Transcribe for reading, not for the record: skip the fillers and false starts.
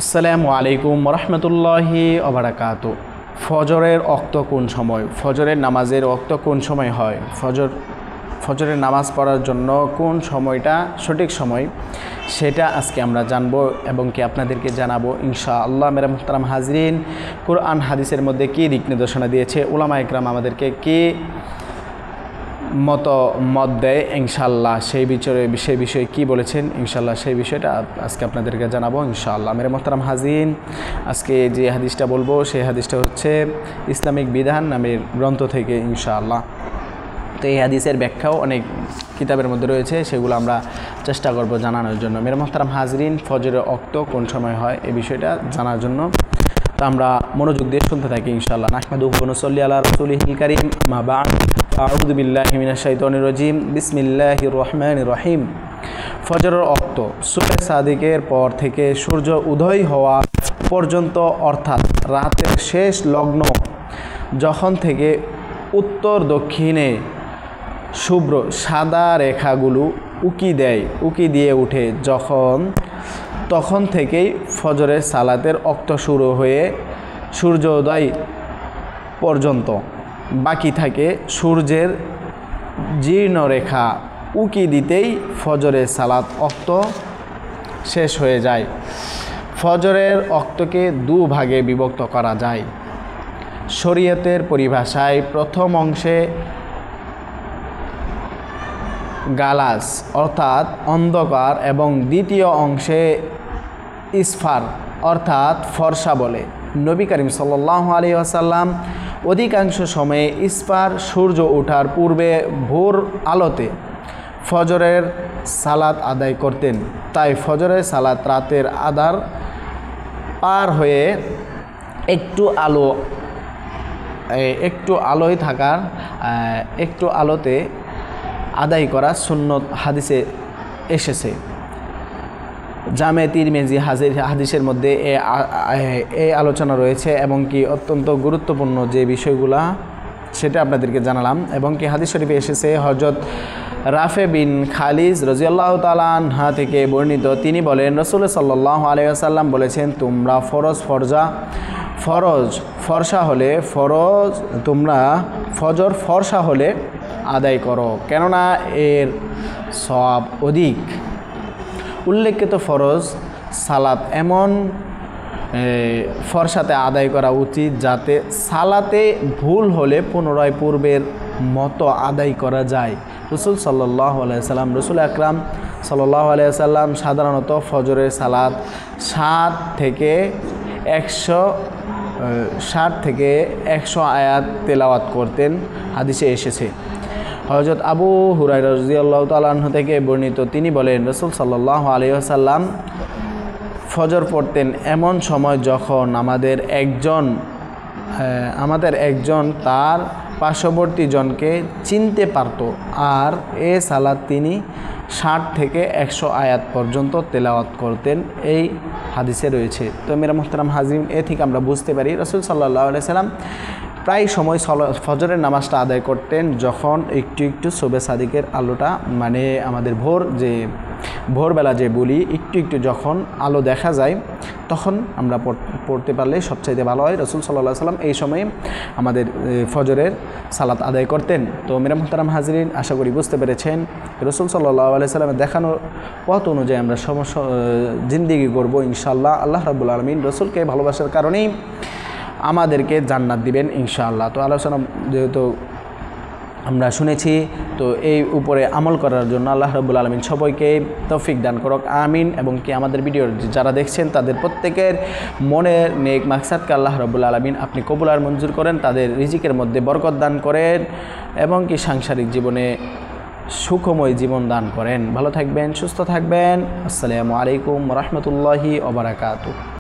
আসসালামু আলাইকুম রহমতুল্লাহি ওবারাকাতু। ফজরের ওয়াক্ত কোন সময়? ফজরের নামাজের ওয়াক্ত কোন সময় হয়? ফজরের নামাজ পড়ার জন্য কোন সময়টা সঠিক সময়, সেটা আজকে আমরা জানবো এবং কি আপনাদেরকে জানাবো ইনশাআল্লাহ। মেরা মুহতারাম হাজরিন, কুরআন হাদিসের মধ্যে কী দিক নির্দেশনা দিয়েছে, উলামা ইকরাম আমাদেরকে কী মত দেয় ইনশাআল্লাহ, সেই বিষয়ে কী বলেছেন ইনশাআল্লাহ, সেই বিষয়টা আজকে আপনাদেরকে জানাবো ইনশাআল্লাহ। মেরে মোহতারাম হাজিন, আজকে যে হাদিসটা বলবো সেই হাদিসটা হচ্ছে ইসলামিক বিধান নামের গ্রন্থ থেকে ইনশাআল্লাহ। তো এই হাদিসের ব্যাখ্যাও অনেক কিতাবের মধ্যে রয়েছে, সেগুলো আমরা চেষ্টা করব জানানোর জন্য। মেরে মোহতারাম হাজরিন, ফজরের ওয়াক্ত কোন সময় হয় এই বিষয়টা জানার জন্য তো আমরা মনোযোগ দিয়ে শুনতে থাকি ইনশাআল্লাহ। নাহমাদুহু ওয়া নুসাল্লি আলা রাসূলিহিল কারীম, আম্মা বা'দ, আউযু বিল্লাহি মিনাশ শাইতানির রাজীম, বিসমিল্লাহির রহমানির রহিম। ফজরের ওয়াক্ত সূরা সাদিকের পর থেকে সূর্য উদয় হওয়া পর্যন্ত, অর্থাৎ রাতের শেষ লগ্ন যখন থেকে উত্তর দক্ষিণে শুভ্র সাদা রেখাগুলো উকি দিয়ে উঠে তখন থেকেই ফজরের সালাতের ওয়াক্ত শুরু হয়ে সূর্যোদয় পর্যন্ত বাকি থাকে। সূর্যের জীর্ণ রেখা উকি দিতেই ফজরের সালাত ওয়াক্ত শেষ হয়ে যায়। ফজরের ওয়াক্তকে দুভাগে বিভক্ত করা যায়। শরীয়তের পরিভাষায় প্রথম অংশে গালাস অর্থাৎ অন্ধকার এবং দ্বিতীয় অংশে ইসফার অর্থাৎ ফর্সা বলে। নবী করিম সাল্লাল্লাহু আলাইহি ওয়াসাল্লাম অধিকাংশ সময়ে ইসফার সূর্য ওঠার পূর্বে ভোর আলোতে ফজরের সালাত আদায় করতেন। তাই ফজরের সালাত রাতের আধার পার হয়ে একটু আলোতে আদায় করা সুন্নত হাদিসে এসেছে। জামে তিরমিজি হাদিসের মধ্যে এই আলোচনা রয়েছে এবং কি অত্যন্ত গুরুত্বপূর্ণ যে বিষয়গুলা সেটা আপনাদেরকে জানালাম। এবং কি হাদিস শরীফে এসেছে হযরত রাফে বিন খালিজ রাদিয়াল্লাহু তাআলা আনহা থেকে বর্ণিত, তিনি বলেন রাসূল সাল্লাল্লাহু আলাইহি ওয়াসাল্লাম বলেছেন, তোমরা ফজর ফরসা হলে আদায় করো, কেননা এর সওয়াব অধিক। উল্লেখিত ফরজ সালাত এমন ফরসাতে আদায় করা উচিত যাতে সালাতে ভুল হলে পুনরায় পূর্বের মতো আদায় করা যায়। রাসূল সাল্লাল্লাহু আলাইহি ওয়াসাল্লাম, রাসূল আকরাম সাল্লাল্লাহু আলাইহি ওয়াসাল্লাম সাধারণত ফজরের সালাত 60 থেকে 100 আয়াত তেলাওয়াত করতেন, হাদিসে এসেছে। হযরত আবু হুরায়রা রাদিয়াল্লাহু তাআলা আনহু থেকে বর্ণিত, তিনি বলেন রাসূল সাল্লাল্লাহু আলাইহি ওয়াসাল্লাম ফজর পড়তেন এমন সময় যখন আমাদের একজন তার পার্শ্ববর্তী জনকে চিনতে পারত, আর এ সালাত তিনি 60 থেকে 100 আয়াত পর্যন্ত তেলাওয়াত করতেন, এই হাদিসে রয়েছে। তো মেরা মুহতারাম হাজিম, এ থেকে আমরা বুঝতে পারি রাসূল সাল্লাল্লাহু আলাইহি সাল্লাম প্রায় সময় ফজরের নামাজটা আদায় করতেন যখন একটু সুবহে সাদিকের আলোটা, মানে আমাদের ভোরবেলা যে বলি, একটু যখন আলো দেখা যায় তখন আমরা পড়তে পারলে সবচাইতে ভালো হয়। রাসূল সাল্লাল্লাহু আলাইহি সাল্লাম এই সময়ে আমাদের ফজরের সালাত আদায় করতেন। তো মেরা মুহতারাম হাজরিন, আশা করি বুঝতে পেরেছেন রাসূল সাল্লাল্লাহু আলাইহি সাল্লামের দেখানো পথ অনুযায়ী আমরা জিন্দেগি করব ইনশাআল্লাহ। আল্লাহ রাব্বুল আলামিন রাসূলকে ভালোবাসার কারণেই আমাদেরকে জান্নাত দিবেন ইনশাআল্লাহ। তো আলোচনা যেহেতু আমরা শুনেছি, তো এই উপরে আমল করার জন্য আল্লাহ রাব্বুল আলামিন সবাইকে তৌফিক দান করুক, আমিন। এবং কি আমাদের ভিডিও যারা দেখছেন তাদের প্রত্যেকের মনের নেক মাকসাদকে আল্লাহ রাব্বুল আলামিন আপনি কবুল আর মঞ্জুর করেন, তাদের রিজিকের মধ্যে বরকত দান করেন এবং কি সাংসারিক জীবনে সুখময় জীবন দান করেন। ভালো থাকবেন, সুস্থ থাকবেন। আসসালামু আলাইকুম ওয়া রাহমাতুল্লাহি ওয়া বারাকাতুহু।